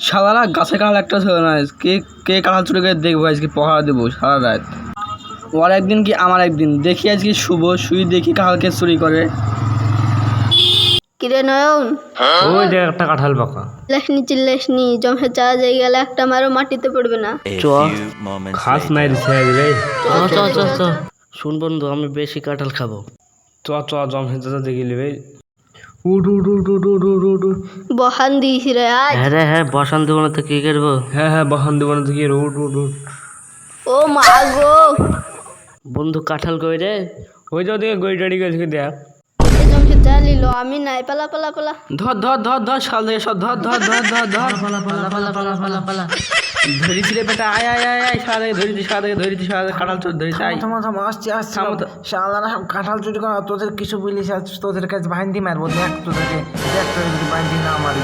সারা গাছে কাঁঠাল একটা ছিল না, কে কে কাঁঠাল চুরি করে দেখবো, আজকে পহারা দেবো সারা রাত। ওর একদিন কি আমার একদিন, দেখি আজকে শুই দেখি কাঁঠালকে চুরি করে। কিরে নয়ন, ওই দেখ একটা কাঁঠাল পাকা। চিল্লাসনি জমে চা যাই গেলে একটা মারও মাটিতে পড়বে না। চ খাস নাই রে। চ শুন বন্ধু, আমি বেশি কাঁঠাল খাবো। চ জমে চা দেখিলি ভাই। উঠ। বহান দিয়েছি রে আজ। হ্যাঁ বসান দেবো না তো কি করবো? হ্যাঁ বসান দেবো না তো কি? উঠ। ও মা গো, বন্ধু কাঁঠাল কই রে? ওই যে ওদিকে গই টাড়ি গেছে দেখ। জমে চা লিলো আমি নাই, পালা। ধর শাল থেকে সব ধর ধরেছি রে বেটা, আয় সারা থেকে ধরেছি কাঁঠাল চোর ধরেছি। আসছে শালারা কাঁঠাল চুরি করা, তোদের কিছু বলিস, তোদের কাছে বাইন্দি মারবো। দেখ তোদের যদি বাইন্দি না মারি।